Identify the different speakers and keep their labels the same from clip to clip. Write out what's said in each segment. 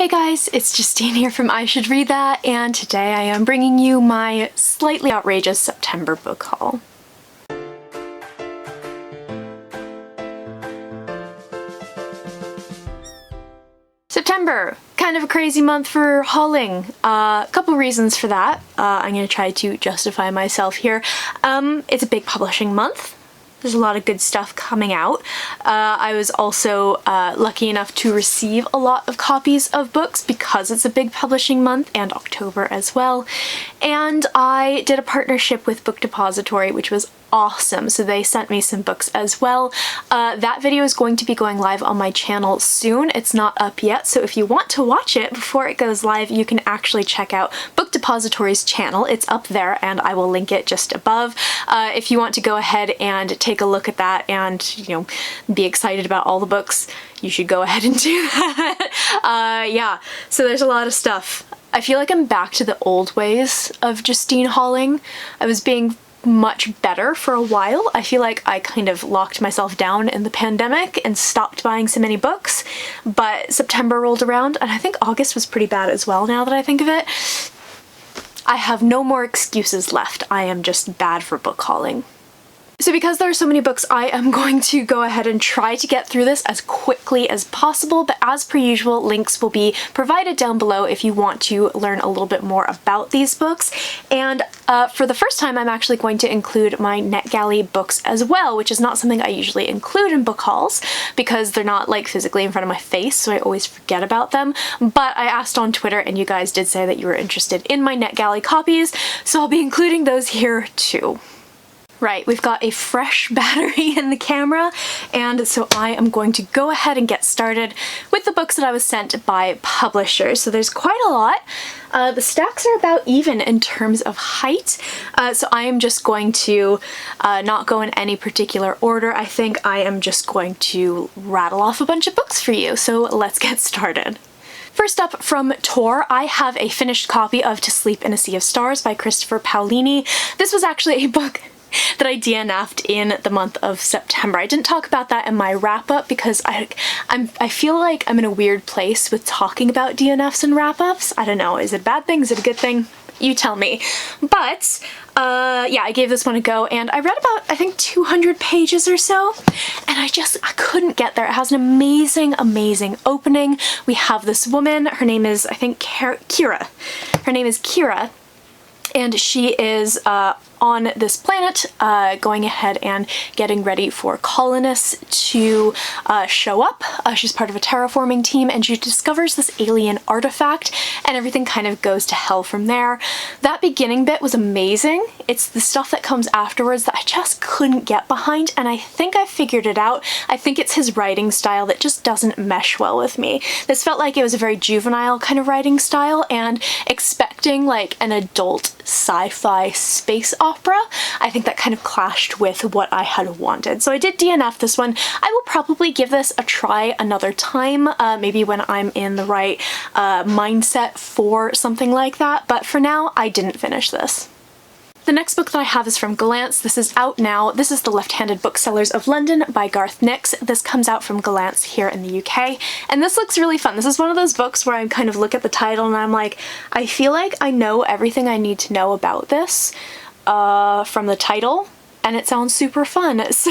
Speaker 1: Hey guys, it's Justine here from I Should Read That, and today I am bringing you my slightly outrageous September book haul. September, kind of a crazy month for hauling. A couple reasons for that. I'm going to try to justify myself here. It's a big publishing month. There's a lot of good stuff coming out. I was also lucky enough to receive a lot of copies of books because it's a big publishing month, and October as well. And I did a partnership with Book Depository, which was awesome. So they sent me some books as well. That video is going to be going live on my channel soon. It's not up yet, so if you want to watch it before it goes live, you can actually check out Book Depository's channel. It's up there and I will link it just above. If you want to go ahead and take a look at that and, you know, be excited about all the books, you should go ahead and do that. Yeah, so there's a lot of stuff. I feel like I'm back to the old ways of Justine hauling. I was being much better for a while. I feel like I kind of locked myself down in the pandemic and stopped buying so many books, but September rolled around and I think August was pretty bad as well now that I think of it. I have no more excuses left. I am just bad for book hauling. So because there are so many books, I am going to go ahead and try to get through this as quickly as possible, but as per usual, links will be provided down below if you want to learn a little bit more about these books. And for the first time, I'm actually going to include my NetGalley books as well, which is not something I usually include in book hauls because they're not like physically in front of my face, so I always forget about them. But I asked on Twitter and you guys did say that you were interested in my NetGalley copies, so I'll be including those here too. Right, we've got a fresh battery in the camera, and so I am going to go ahead and get started with the books that I was sent by publishers. So there's quite a lot. The stacks are about even in terms of height, so I am just going to not go in any particular order. I think I am just going to rattle off a bunch of books for you, so let's get started. First up from Tor, I have a finished copy of To Sleep in a Sea of Stars by Christopher Paolini. This was actually a book that I DNF'd in the month of September. I didn't talk about that in my wrap-up because I feel like I'm in a weird place with talking about DNFs and wrap-ups. I don't know, is it a bad thing? Is it a good thing? You tell me. But yeah, I gave this one a go and I read about, I think, 200 pages or so, and I couldn't get there. It has an amazing opening. We have this woman, her name is, I think, Kira. Her name is Kira, and she is on this planet, going ahead and getting ready for colonists to show up. She's part of a terraforming team and she discovers this alien artifact and everything kind of goes to hell from there. That beginning bit was amazing. It's the stuff that comes afterwards that I just couldn't get behind, and I think I figured it out. I think it's his writing style that just doesn't mesh well with me. This felt like it was a very juvenile kind of writing style, and expecting like an adult sci-fi space opera, I think that kind of clashed with what I had wanted. So I did DNF this one. I will probably give this a try another time, maybe when I'm in the right mindset for something like that, but for now I didn't finish this. The next book that I have is from Gollancz. This is out now. This is The Left-Handed Booksellers of London by Garth Nix. This comes out from Gollancz here in the UK, and this looks really fun. This is one of those books where I kind of look at the title and I'm like, I feel like I know everything I need to know about this from the title, and it sounds super fun. So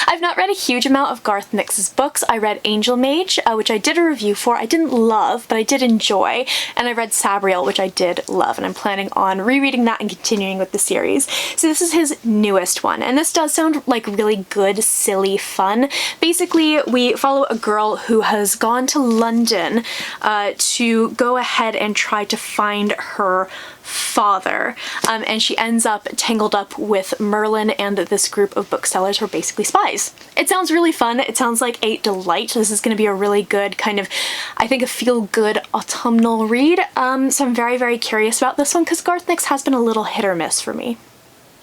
Speaker 1: I've not read a huge amount of Garth Nix's books. I read Angel Mage, which I did a review for. I didn't love, but I did enjoy. And I read Sabriel, which I did love, and I'm planning on rereading that and continuing with the series. So this is his newest one, and this does sound like really good, silly fun. Basically, we follow a girl who has gone to London to go ahead and try to find her father, and she ends up tangled up with Merlin and this group of booksellers who are basically spies. It sounds really fun. It sounds like a delight. This is going to be a really good kind of, I think, a feel-good autumnal read, so I'm very curious about this one because Garth Nix has been a little hit or miss for me.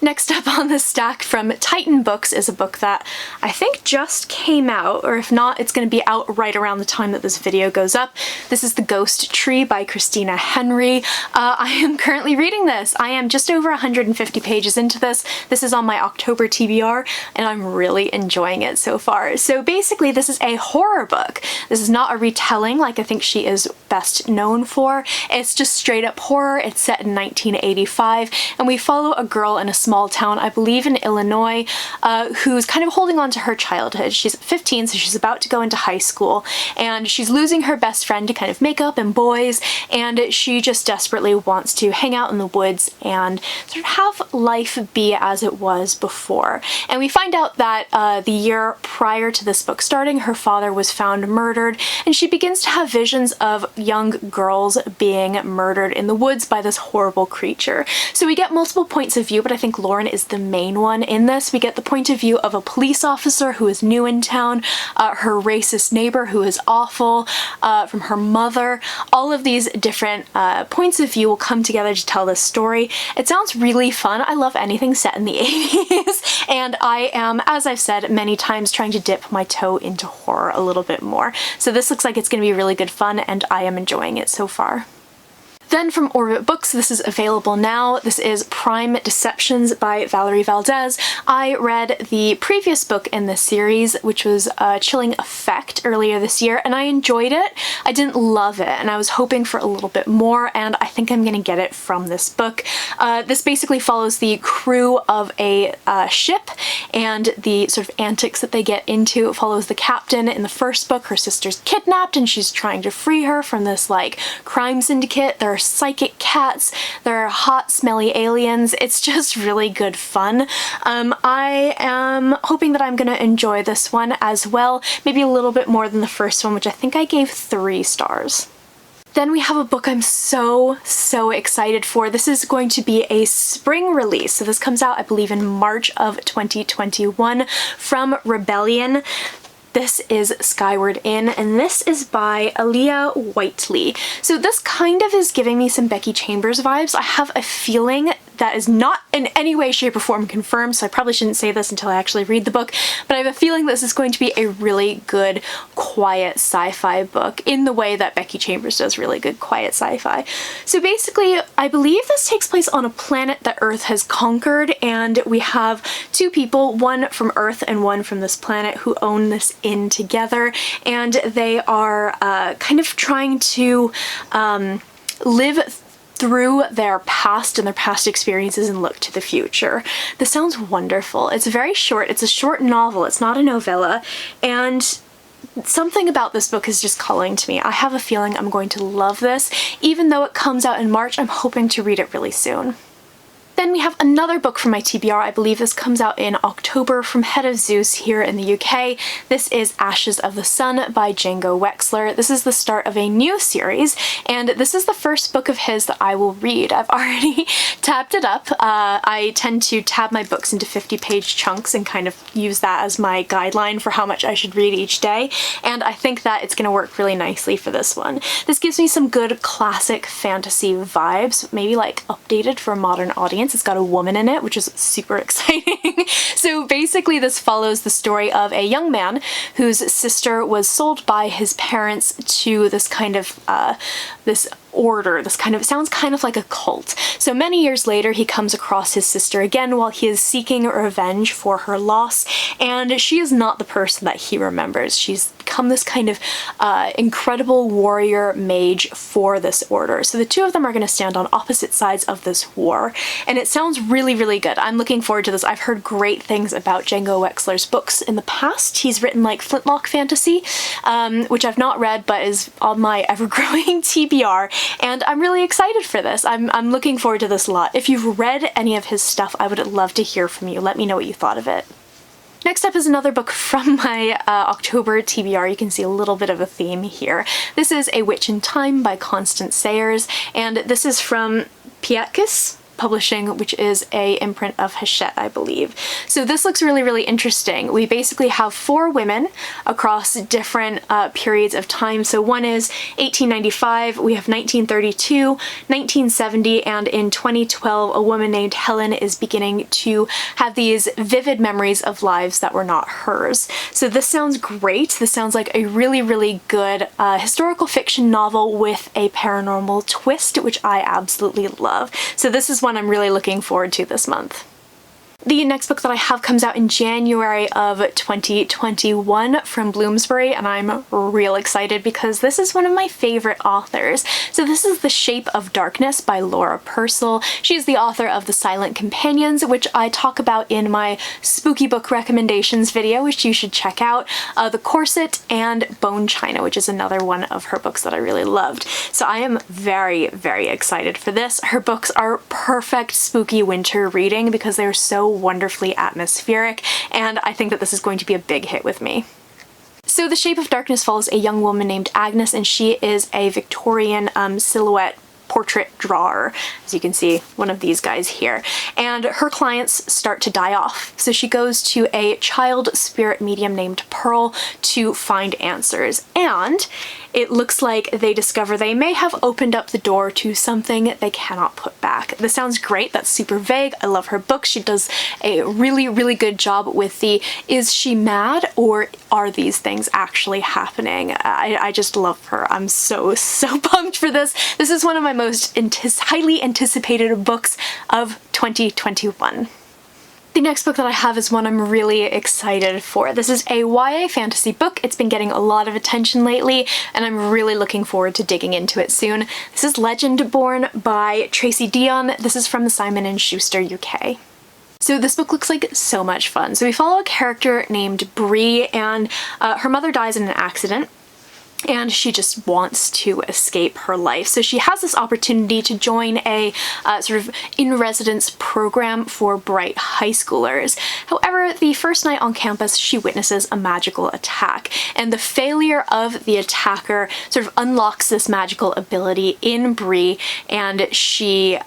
Speaker 1: Next up on the stack from Titan Books is a book that I think just came out, or if not, it's going to be out right around the time that this video goes up. This is The Ghost Tree by Christina Henry. I am currently reading this. I am just over 150 pages into this. This is on my October TBR, and I'm really enjoying it so far. So basically, this is a horror book. This is not a retelling like I think she is best known for. It's just straight up horror. It's set in 1985, and we follow a girl in a small town, I believe in Illinois, who's kind of holding on to her childhood. She's 15, so she's about to go into high school, and she's losing her best friend to kind of makeup and boys, and she just desperately wants to hang out in the woods and sort of have life be as it was before. And we find out that the year prior to this book starting, her father was found murdered, and she begins to have visions of young girls being murdered in the woods by this horrible creature. So we get multiple points of view, but I think Lauren is the main one in this. We get the point of view of a police officer who is new in town, her racist neighbor who is awful, from her mother. All of these different points of view will come together to tell this story. It sounds really fun. I love anything set in the 80s, and I am, as I've said many times, trying to dip my toe into horror a little bit more. So this looks like it's going to be really good fun, and I am enjoying it so far. Then from Orbit Books, this is available now. This is Prime Deceptions by Valerie Valdez. I read the previous book in this series, which was Chilling Effect, earlier this year, and I enjoyed it. I didn't love it, and I was hoping for a little bit more, and I think I'm gonna get it from this book. This basically follows the crew of a ship and the sort of antics that they get into. It follows the captain. In the first book, her sister's kidnapped, and she's trying to free her from this, like, crime syndicate. There are psychic cats, there are hot smelly aliens. It's just really good fun. I am hoping that I'm gonna enjoy this one as well, maybe a little bit more than the first one, which I think I gave 3 stars. Then we have a book I'm so excited for. This is going to be a spring release. So this comes out, I believe, in March of 2021 from Rebellion. This is Skyward Inn, and this is by Aaliyah Whiteley. So this kind of is giving me some Becky Chambers vibes. I have a feeling that is not in any way, shape, or form confirmed, so I probably shouldn't say this until I actually read the book, but I have a feeling this is going to be a really good, quiet sci-fi book in the way that Becky Chambers does really good, quiet sci-fi. So basically, I believe this takes place on a planet that Earth has conquered, and we have 2 people, one from Earth and one from this planet, who own this inn together, and they are kind of trying to live through their past and their past experiences and look to the future. This sounds wonderful. It's very short. It's a short novel. It's not a novella, and something about this book is just calling to me. I have a feeling I'm going to love this. Even though it comes out in March, I'm hoping to read it really soon. Then we have another book from my TBR. I believe this comes out in October from Head of Zeus here in the UK. This is Ashes of the Sun by Django Wexler. This is the start of a new series, and this is the first book of his that I will read. I've already tabbed it up. I tend to tab my books into 50-page chunks and kind of use that as my guideline for how much I should read each day, and I think that it's going to work really nicely for this one. This gives me some good classic fantasy vibes, maybe like updated for a modern audience. It's got a woman in it, which is super exciting. So basically this follows the story of a young man whose sister was sold by his parents to this kind of this order. This kind of sounds kind of like a cult. So many years later, he comes across his sister again while he is seeking revenge for her loss, and she is not the person that he remembers. She's become this kind of incredible warrior mage for this order. So the 2 of them are going to stand on opposite sides of this war, and it sounds really good. I'm looking forward to this. I've heard great things about Django Wexler's books in the past. He's written like Flintlock fantasy, which I've not read but is on my ever-growing TBR, and I'm really excited for this. I'm looking forward to this a lot. If you've read any of his stuff, I would love to hear from you. Let me know what you thought of it. Next up is another book from my October TBR. You can see a little bit of a theme here. This is A Witch in Time by Constance Sayers, and this is from Piatkis Publishing, which is a imprint of Hachette, I believe. So this looks really interesting. We basically have 4 women across different periods of time. So one is 1895, we have 1932, 1970, and in 2012 a woman named Helen is beginning to have these vivid memories of lives that were not hers. So this sounds great. This sounds like a really good historical fiction novel with a paranormal twist, which I absolutely love. So this is one I'm really looking forward to this month. The next book that I have comes out in January of 2021 from Bloomsbury, and I'm real excited because this is one of my favorite authors. So this is The Shape of Darkness by Laura Purcell. She's the author of The Silent Companions, which I talk about in my spooky book recommendations video, which you should check out, The Corset, and Bone China, which is another one of her books that I really loved. So I am very, very excited for this. Her books are perfect spooky winter reading because they're so wonderfully atmospheric, and I think that this is going to be a big hit with me. So The Shape of Darkness follows a young woman named Agnes, and she is a Victorian silhouette portrait drawer, as you can see, one of these guys here, and her clients start to die off. So she goes to a child spirit medium named Pearl to find answers, and it looks like they discover they may have opened up the door to something they cannot put back. This sounds great. That's super vague. I love her books. She does a really, really good job with the, is she mad or are these things actually happening? I just love her. I'm so pumped for this. This is one of my most highly anticipated books of 2021. The next book that I have is one I'm really excited for. This is a YA fantasy book. It's been getting a lot of attention lately, and I'm really looking forward to digging into it soon. This is Legendborn by Tracy Deonn. This is from the Simon & Schuster UK. So this book looks like so much fun. So we follow a character named Bree, and her mother dies in an accident, and she just wants to escape her life. So she has this opportunity to join a sort of in-residence program for bright high schoolers. However, the first night on campus, she witnesses a magical attack, and the failure of the attacker sort of unlocks this magical ability in Bree, and she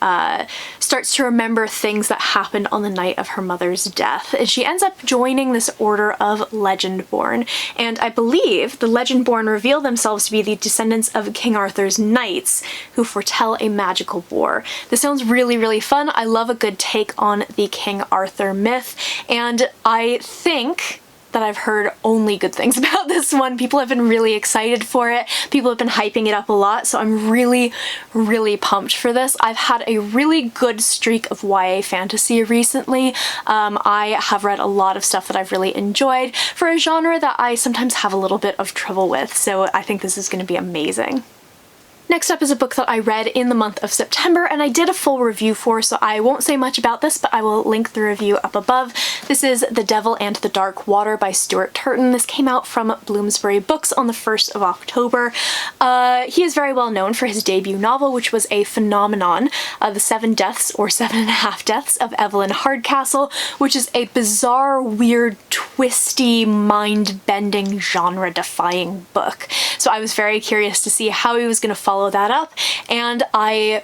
Speaker 1: starts to remember things that happened on the night of her mother's death. And she ends up joining this order of Legendborn, and I believe the Legendborn reveal themselves to be the descendants of King Arthur's knights who foretell a magical war. This sounds really, really fun. I love a good take on the King Arthur myth, and I think that I've heard only good things about this one. People have been really excited for it. People have been hyping it up a lot, so I'm really, really pumped for this. I've had a really good streak of YA fantasy recently. I have read a lot of stuff that I've really enjoyed for a genre that I sometimes have a little bit of trouble with, so I think this is going to be amazing. Next up is a book that I read in the month of September, and I did a full review for, so I won't say much about this, but I will link the review up above. This is The Devil and the Dark Water by Stuart Turton. This came out from Bloomsbury Books on the 1st of October. He is very well known for his debut novel, which was a phenomenon, The 7 Deaths or 7.5 Deaths of Evelyn Hardcastle, which is a bizarre, weird, twisty, mind-bending, genre-defying book. So I was very curious to see how he was going to follow that up, and I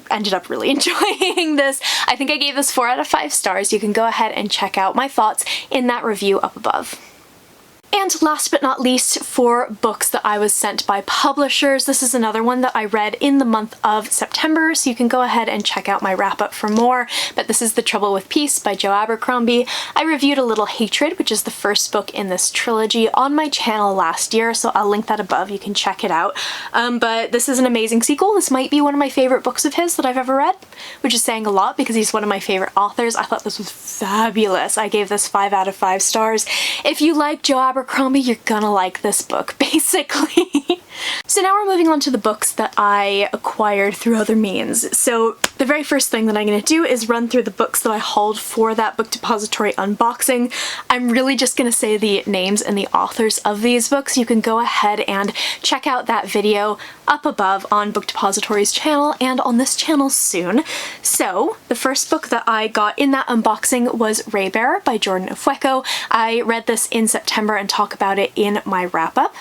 Speaker 1: ended up really enjoying this. I think I gave this 4 out of 5 stars. You can go ahead and check out my thoughts in that review up above. And last but not least, for books that I was sent by publishers, this is another one that I read in the month of September, so you can go ahead and check out my wrap-up for more, but this is The Trouble with Peace by Joe Abercrombie. I reviewed A Little Hatred, which is the first book in this trilogy, on my channel last year, so I'll link that above. You can check it out. But this is an amazing sequel. This might be one of my favorite books of his that I've ever read, which is saying a lot because he's one of my favorite authors. I thought this was fabulous. I gave this 5 out of 5 stars. If you like Joe Abercrombie, you're gonna like this book, basically. So now we're moving on to the books that I acquired through other means. So the very first thing that I'm going to do is run through the books that I hauled for that Book Depository unboxing. I'm really just going to say the names and the authors of these books. You can go ahead and check out that video up above on Book Depository's channel and on this channel soon. So the first book that I got in that unboxing was Raybearer by Jordan Ifueko. I read this in September and talk about it in my wrap-up.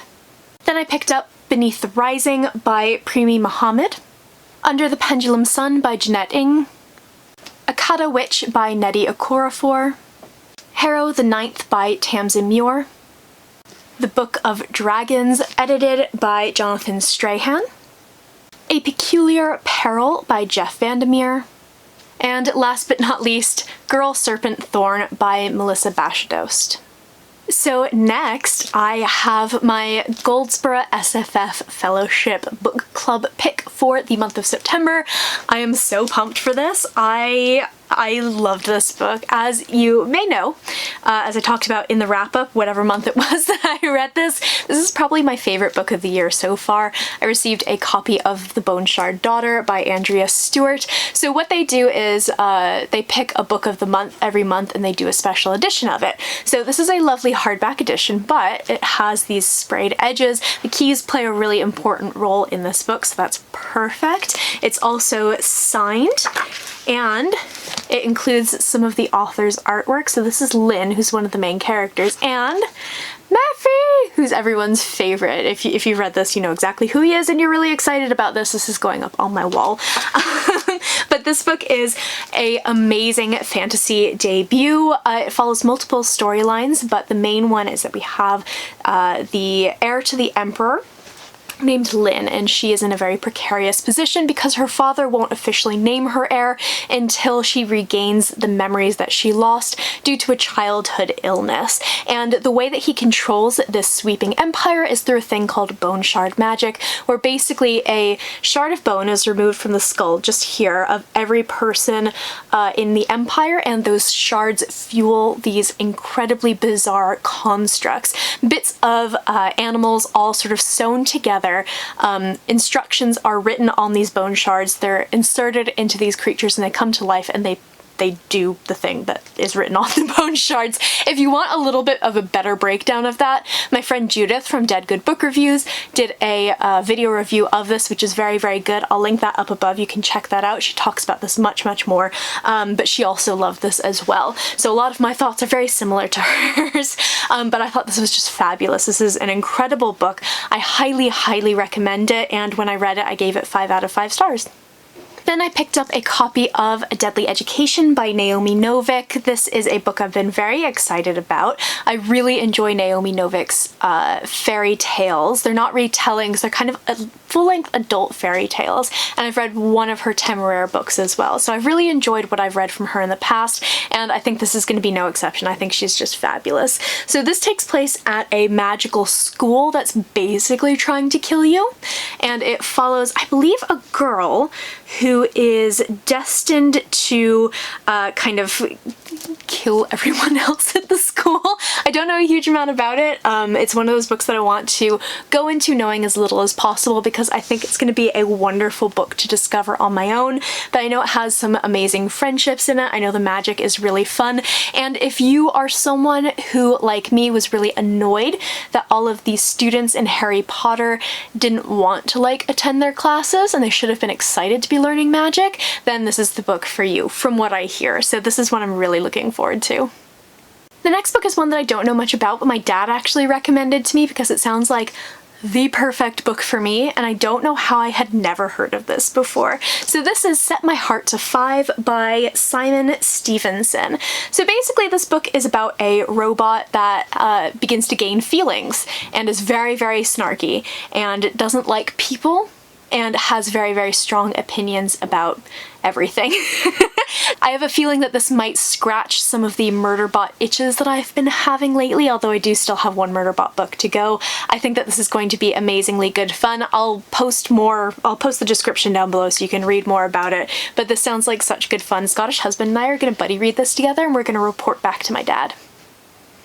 Speaker 1: Then I picked up Beneath the Rising by Primi Mohammed, Under the Pendulum Sun by Jeanette Ng, Akata Witch by Nnedi Okorafor, Harrow the Ninth by Tamsin Muir, The Book of Dragons, edited by Jonathan Strahan, A Peculiar Peril by Jeff Vandermeer, and last but not least, Girl Serpent Thorn by Melissa Bashadost. So next, I have my Goldsboro SFF Fellowship Book Club pick for the month of September. I am so pumped for this. I I loved this book. As you may know, as I talked about in the wrap-up, whatever month it was that I read this is probably my favorite book of the year so far. I received a copy of The Bone Shard Daughter by Andrea Stewart. So what they do is they pick a book of the month every month and they do a special edition of it. So this is a lovely hardback edition, but it has these sprayed edges. The keys play a really important role in this book, so that's perfect. It's also signed, and it includes some of the author's artwork. So this is Lynn, who's one of the main characters, and Murphy, who's everyone's favorite. If you've read this, you know exactly who he is and you're really excited about this. This is going up on my wall. But this book is an amazing fantasy debut. It follows multiple storylines, but the main one is that we have the heir to the emperor, named Lynn, and she is in a very precarious position because her father won't officially name her heir until she regains the memories that she lost due to a childhood illness. And the way that he controls this sweeping empire is through a thing called bone shard magic, where basically a shard of bone is removed from the skull, just here, of every person in the empire, and those shards fuel these incredibly bizarre constructs. Bits of animals all sort of sewn together. Instructions are written on these bone shards. They're inserted into these creatures and they come to life, and they do the thing that is written on the bone shards. If you want a little bit of a better breakdown of that, my friend Judith from Dead Good Book Reviews did a video review of this, which is very, very good. I'll link that up above. You can check that out. She talks about this much, much more, but she also loved this as well. So a lot of my thoughts are very similar to hers, but I thought this was just fabulous. This is an incredible book. I highly, highly recommend it, and when I read it, I gave it 5 out of 5 stars. Then I picked up a copy of A Deadly Education by Naomi Novik. This is a book I've been very excited about. I really enjoy Naomi Novik's fairy tales. They're not retellings, they're kind of full-length adult fairy tales, and I've read one of her Temeraire books as well. So I've really enjoyed what I've read from her in the past, and I think this is going to be no exception. I think she's just fabulous. So this takes place at a magical school that's basically trying to kill you, and it follows, I believe, a girl who is destined to kind of kill everyone else at the school. I don't know a huge amount about it. It's one of those books that I want to go into knowing as little as possible because I think it's going to be a wonderful book to discover on my own, but I know it has some amazing friendships in it. I know the magic is really fun, and if you are someone who, like me, was really annoyed that all of these students in Harry Potter didn't want to attend their classes and they should have been excited to be learning magic, then this is the book for you, from what I hear. So this is what I'm really looking forward to. The next book is one that I don't know much about, but my dad actually recommended to me because it sounds like the perfect book for me, and I don't know how I had never heard of this before. So this is Set My Heart to 5 by Simon Stevenson. So basically this book is about a robot that begins to gain feelings and is very, very snarky and doesn't like people and has very, very strong opinions about everything. I have a feeling that this might scratch some of the Murderbot itches that I've been having lately, although I do still have one Murderbot book to go. I think that this is going to be amazingly good fun. I'll post the description down below so you can read more about it, but this sounds like such good fun. Scottish husband and I are going to buddy read this together, and we're going to report back to my dad.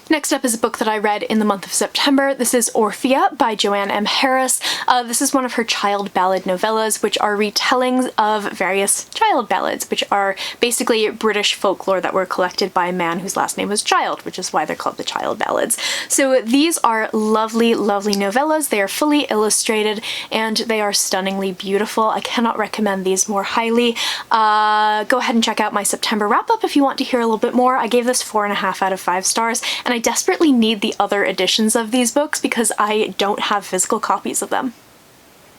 Speaker 1: Next up is a book that I read in the month of September. This is Orphea by Joanne M. Harris. This is one of her child ballad novellas, which are retellings of various child ballads, which are basically British folklore that were collected by a man whose last name was Child, which is why they're called the child ballads. So these are lovely, lovely novellas. They are fully illustrated and they are stunningly beautiful. I cannot recommend these more highly. Go ahead and check out my September wrap-up if you want to hear a little bit more. I gave this 4.5 out of 5 stars, and I desperately need the other editions of these books because I don't have physical copies of them.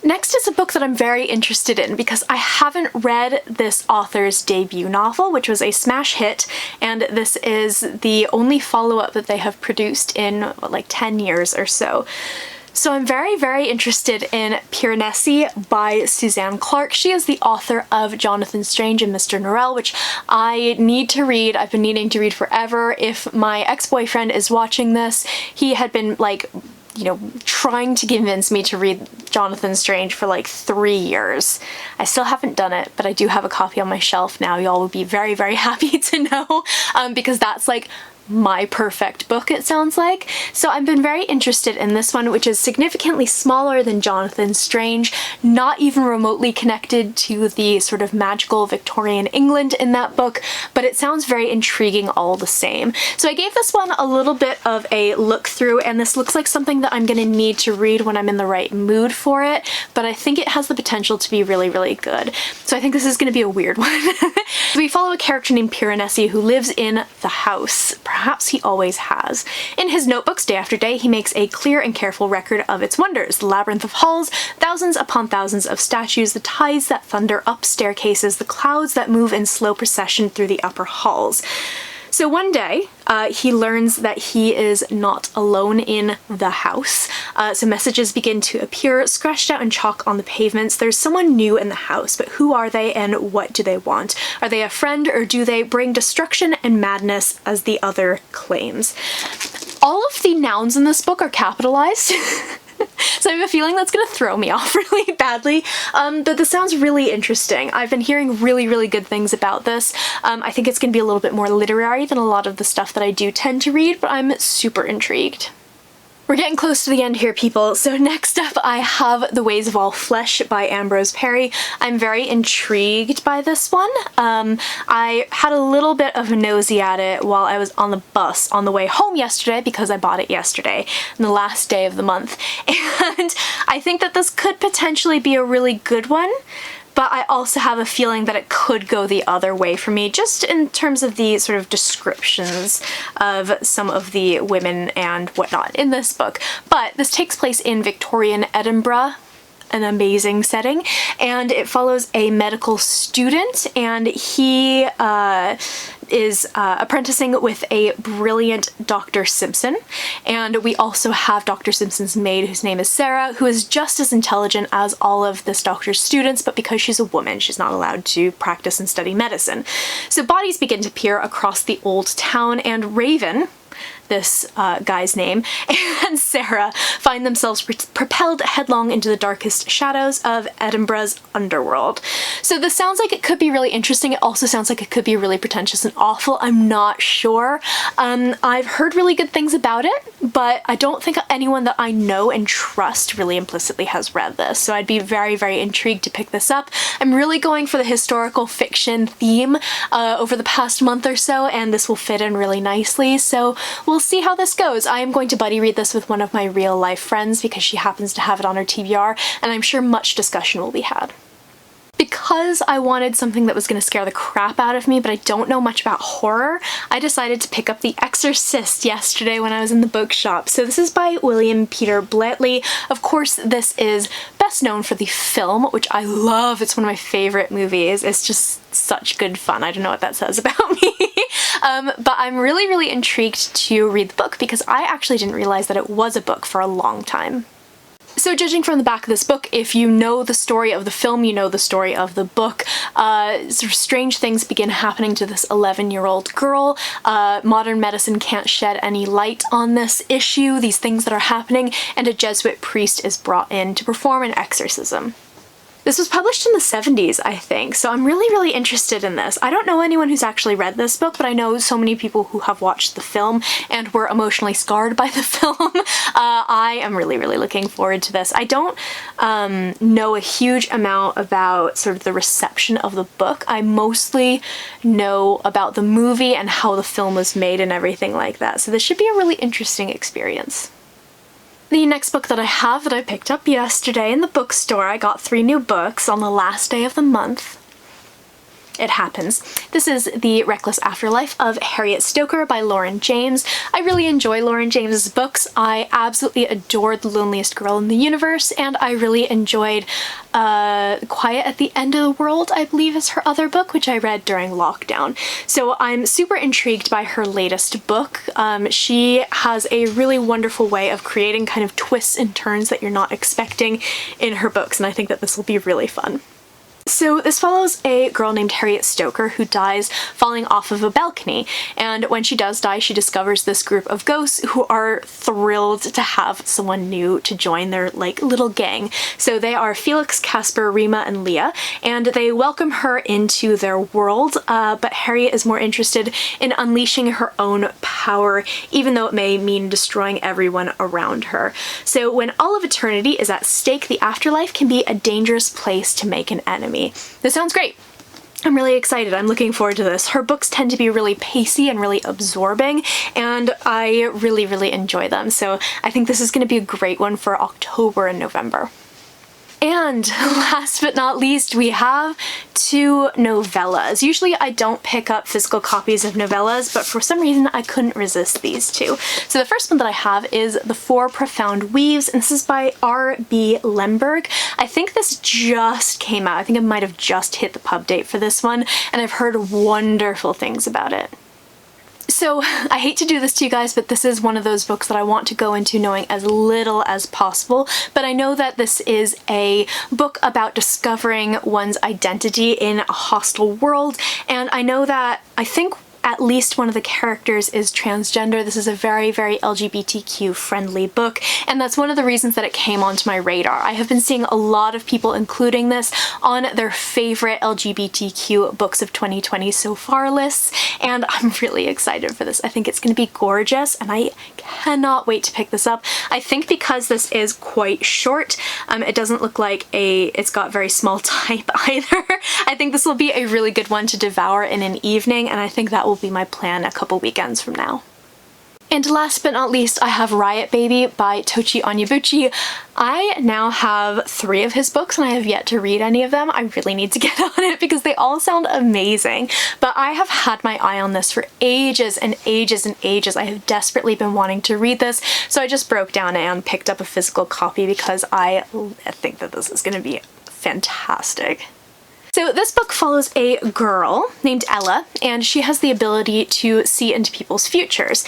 Speaker 1: Next is a book that I'm very interested in because I haven't read this author's debut novel, which was a smash hit, and this is the only follow-up that they have produced in, 10 years or so. So I'm very, very interested in Piranesi by Suzanne Clark. She is the author of Jonathan Strange and Mr. Norrell, which I need to read. I've been needing to read forever. If my ex-boyfriend is watching this, he had been you know, trying to convince me to read Jonathan Strange for like 3 years. I still haven't done it, but I do have a copy on my shelf now. Y'all would be very, very happy to know, because that's like my perfect book, it sounds like. So I've been very interested in this one, which is significantly smaller than Jonathan Strange, not even remotely connected to the sort of magical Victorian England in that book, but it sounds very intriguing all the same. So I gave this one a little bit of a look through, and this looks like something that I'm gonna need to read when I'm in the right mood for it, but I think it has the potential to be really, really good. So I think this is gonna be a weird one. We follow a character named Piranesi who lives in the house. Perhaps he always has. In his notebooks, day after day, he makes a clear and careful record of its wonders. The labyrinth of halls, thousands upon thousands of statues, the tides that thunder up staircases, the clouds that move in slow procession through the upper halls. So one day, he learns that he is not alone in the house. So messages begin to appear, scratched out in chalk on the pavements. There's someone new in the house, but who are they and what do they want? Are they a friend, or do they bring destruction and madness, as the other claims? All of the nouns in this book are capitalized. So I have a feeling that's gonna throw me off really badly, but this sounds really interesting. I've been hearing really, really good things about this. I think it's gonna be a little bit more literary than a lot of the stuff that I do tend to read, but I'm super intrigued. We're getting close to the end here, people. So next up I have The Ways of All Flesh by Ambrose Parry. I'm very intrigued by this one. I had a little bit of a nosy at it while I was on the bus on the way home yesterday, because I bought it yesterday, on the last day of the month. And I think that this could potentially be a really good one, but I also have a feeling that it could go the other way for me, just in terms of the sort of descriptions of some of the women and whatnot in this book. But this takes place in Victorian Edinburgh, an amazing setting, and it follows a medical student, and he is apprenticing with a brilliant Dr. Simpson. And we also have Dr. Simpson's maid, whose name is Sarah, who is just as intelligent as all of this doctor's students, but because she's a woman, she's not allowed to practice and study medicine. So bodies begin to appear across the old town, and Raven, this guy's name, and Sarah find themselves propelled headlong into the darkest shadows of Edinburgh's underworld. So this sounds like it could be really interesting. It also sounds like it could be really pretentious and awful. I'm not sure. I've heard really good things about it, but I don't think anyone that I know and trust really implicitly has read this. So I'd be very, very intrigued to pick this up. I'm really going for the historical fiction theme over the past month or so, and this will fit in really nicely. So we'll see how this goes. I am going to buddy read this with one of my real life friends because she happens to have it on her TBR, and I'm sure much discussion will be had. Because I wanted something that was going to scare the crap out of me, but I don't know much about horror, I decided to pick up The Exorcist yesterday when I was in the bookshop. So this is by William Peter Blatty. Of course, this is best known for the film, which I love. It's one of my favorite movies. It's just such good fun. I don't know what that says about me. But I'm really, really intrigued to read the book because I actually didn't realize that it was a book for a long time. So judging from the back of this book, if you know the story of the film, you know the story of the book. Sort of strange things begin happening to this 11-year-old girl. Modern medicine can't shed any light on this issue, these things that are happening, and a Jesuit priest is brought in to perform an exorcism. This was published in the 70s, I think, so I'm really, really interested in this. I don't know anyone who's actually read this book, but I know so many people who have watched the film and were emotionally scarred by the film. I am really, really looking forward to this. I don't know a huge amount about sort of the reception of the book. I mostly know about the movie and how the film was made and everything like that, so this should be a really interesting experience. The next book that I have that I picked up yesterday in the bookstore, I got 3 new books on the last day of the month. It happens. This is The Reckless Afterlife of Harriet Stoker by Lauren James. I really enjoy Lauren James's books. I absolutely adored The Loneliest Girl in the Universe, and I really enjoyed Quiet at the End of the World, I believe is her other book, which I read during lockdown. So I'm super intrigued by her latest book. She has a really wonderful way of creating kind of twists and turns that you're not expecting in her books, and I think that this will be really fun. So this follows a girl named Harriet Stoker who dies falling off of a balcony, and when she does die, she discovers this group of ghosts who are thrilled to have someone new to join their like little gang. So they are Felix, Casper, Rima, and Leah, and they welcome her into their world, but Harriet is more interested in unleashing her own power, even though it may mean destroying everyone around her. So when all of eternity is at stake, the afterlife can be a dangerous place to make an enemy. This sounds great. I'm really excited. I'm looking forward to this. Her books tend to be really pacey and really absorbing, and I really, really enjoy them. So I think this is going to be a great one for October and November. And last but not least, we have 2 novellas. Usually I don't pick up physical copies of novellas, but for some reason I couldn't resist these 2. So the first one that I have is The Four Profound Weaves, and this is by R.B. Lemberg. I think this just came out. I think it might have just hit the pub date for this one, and I've heard wonderful things about it. So I hate to do this to you guys, but this is one of those books that I want to go into knowing as little as possible, but I know that this is a book about discovering one's identity in a hostile world, and I know that I think at least one of the characters is transgender. This is a very, very LGBTQ friendly book, and that's one of the reasons that it came onto my radar. I have been seeing a lot of people including this on their favorite LGBTQ books of 2020 so far lists, and I'm really excited for this. I think it's going to be gorgeous, and I cannot wait to pick this up. I think because this is quite short, it doesn't look like it's got very small type either. I think this will be a really good one to devour in an evening, and I think that will be my plan a couple weekends from now. And last but not least, I have Riot Baby by Tochi Onyebuchi. I now have 3 of his books and I have yet to read any of them. I really need to get on it because they all sound amazing. But I have had my eye on this for ages and ages and ages. I have desperately been wanting to read this, so I just broke down and picked up a physical copy because I think that this is going to be fantastic. So this book follows a girl named Ella, and she has the ability to see into people's futures.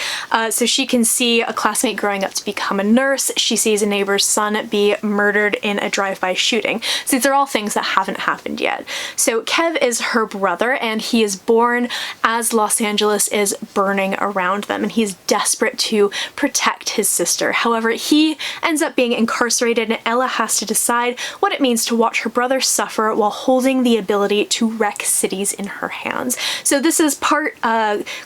Speaker 1: So she can see a classmate growing up to become a nurse. She sees a neighbor's son be murdered in a drive-by shooting. So these are all things that haven't happened yet. So Kev is her brother, and he is born as Los Angeles is burning around them, and he's desperate to protect his sister. However, he ends up being incarcerated, and Ella has to decide what it means to watch her brother suffer while holding the ability to wreck cities in her hands. So this is part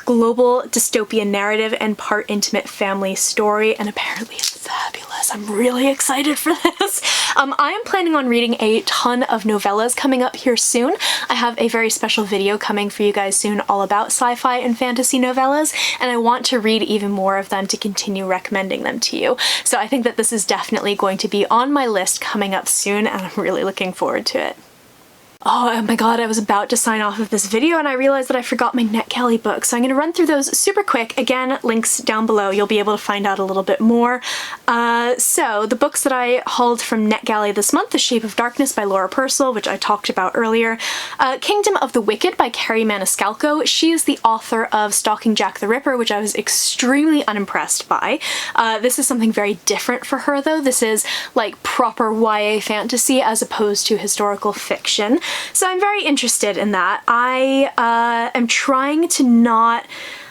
Speaker 1: global dystopian narrative and part intimate family story, and apparently it's fabulous. I'm really excited for this. I am planning on reading a ton of novellas coming up here soon. I have a very special video coming for you guys soon all about sci-fi and fantasy novellas, and I want to read even more of them to continue recommending them to you. So I think that this is definitely going to be on my list coming up soon, and I'm really looking forward to it. Oh my god, I was about to sign off of this video and I realized that I forgot my NetGalley books, so I'm going to run through those super quick. Again, links down below. You'll be able to find out a little bit more. So the books that I hauled from NetGalley this month: The Shape of Darkness by Laura Purcell, which I talked about earlier. Kingdom of the Wicked by Carrie Maniscalco. She is the author of Stalking Jack the Ripper, which I was extremely unimpressed by. This is something very different for her though. This is like proper YA fantasy as opposed to historical fiction. So I'm very interested in that. I am trying to not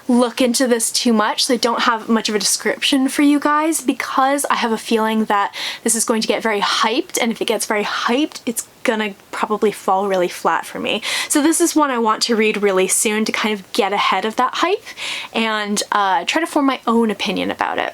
Speaker 1: look into this too much, so I don't have much of a description for you guys, because I have a feeling that this is going to get very hyped, and if it gets very hyped, it's gonna probably fall really flat for me. So this is one I want to read really soon to kind of get ahead of that hype and try to form my own opinion about it.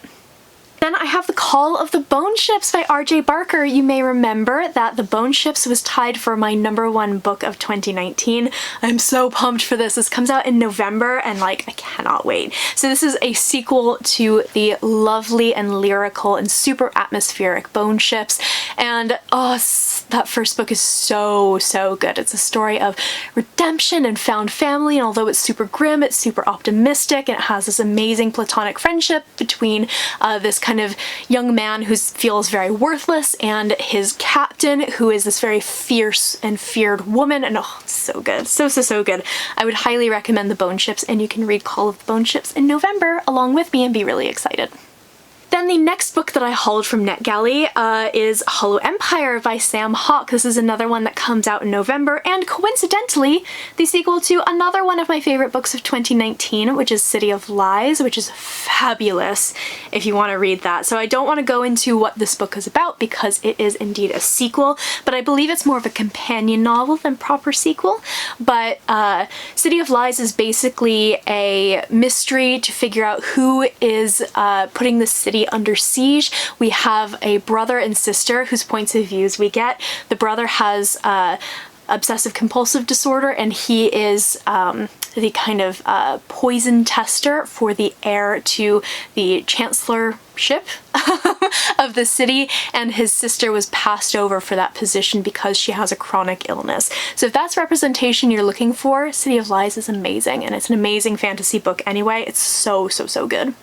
Speaker 1: Then I have The Call of the Bone Ships by R.J. Barker. You may remember that The Bone Ships was tied for my #1 book of 2019. I'm so pumped for this. This comes out in November and like I cannot wait. So this is a sequel to the lovely and lyrical and super atmospheric Bone Ships, and oh, that first book is so good. It's a story of redemption and found family, and although it's super grim, it's super optimistic, and it has this amazing platonic friendship between this kind of young man who feels very worthless and his captain, who is this very fierce and feared woman, and oh, so good. So good. I would highly recommend The Bone Ships, and you can read Call of the Bone Ships in November along with me and be really excited. Then the next book that I hauled from NetGalley is Hollow Empire by Sam Hawke. This is another one that comes out in November, and coincidentally, the sequel to another one of my favorite books of 2019, which is City of Lies, which is fabulous if you want to read that. So I don't want to go into what this book is about because it is indeed a sequel, but I believe it's more of a companion novel than proper sequel. But City of Lies is basically a mystery to figure out who is putting the city under siege. We have a brother and sister whose points of views we get. The brother has obsessive compulsive disorder, and he is the kind of poison tester for the heir to the chancellorship of the city, and his sister was passed over for that position because she has a chronic illness. So if that's representation you're looking for, City of Lies is amazing, and it's an amazing fantasy book anyway. It's so good.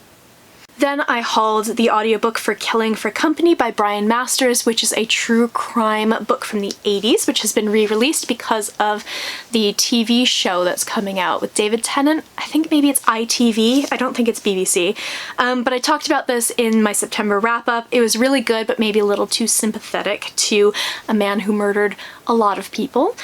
Speaker 1: Then I hauled the audiobook for Killing for Company by Brian Masters, which is a true crime book from the 80s, which has been re-released because of the TV show that's coming out with David Tennant. I think maybe it's ITV. I don't think it's BBC. But I talked about this in my September wrap-up. It was really good, but maybe a little too sympathetic to a man who murdered a lot of people.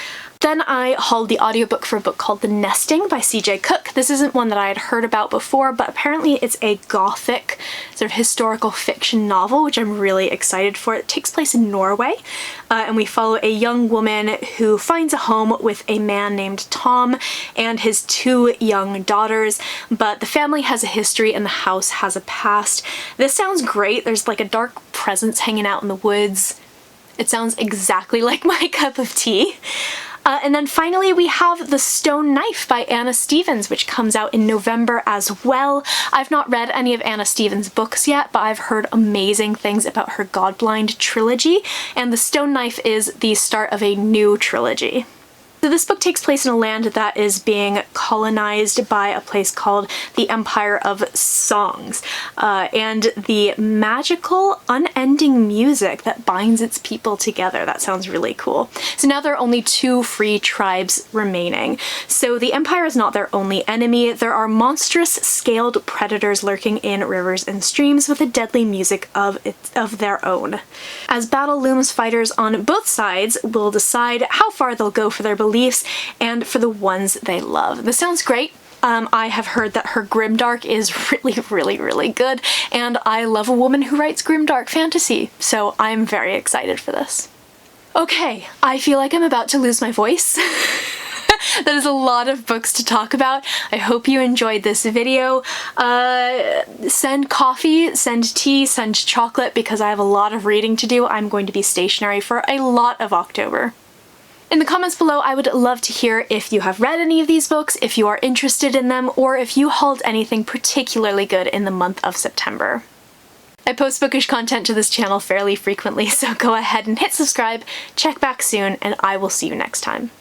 Speaker 1: Then I hauled the audiobook for a book called The Nesting by C.J. Cook. This isn't one that I had heard about before, but apparently it's a gothic sort of historical fiction novel, which I'm really excited for. It takes place in Norway, and we follow a young woman who finds a home with a man named Tom and his 2 young daughters, but the family has a history and the house has a past. This sounds great. There's like a dark presence hanging out in the woods. It sounds exactly like my cup of tea. And then finally we have The Stone Knife by Anna Stephens, which comes out in November as well. I've not read any of Anna Stephens' books yet, but I've heard amazing things about her Godblind trilogy, and The Stone Knife is the start of a new trilogy. So this book takes place in a land that is being colonized by a place called the Empire of Songs, and the magical, unending music that binds its people together. That sounds really cool. So now there are only 2 free tribes remaining. So the Empire is not their only enemy. There are monstrous scaled predators lurking in rivers and streams with a deadly music of their own. As battle looms, fighters on both sides will decide how far they'll go for their beliefs and for the ones they love. This sounds great. I have heard that her grimdark is really good, and I love a woman who writes grimdark fantasy, so I'm very excited for this. Okay, I feel like I'm about to lose my voice. That is a lot of books to talk about. I hope you enjoyed this video. Send coffee, send tea, send chocolate, because I have a lot of reading to do. I'm going to be stationary for a lot of October. In the comments below, I would love to hear if you have read any of these books, if you are interested in them, or if you hauled anything particularly good in the month of September. I post bookish content to this channel fairly frequently, so go ahead and hit subscribe, check back soon, and I will see you next time.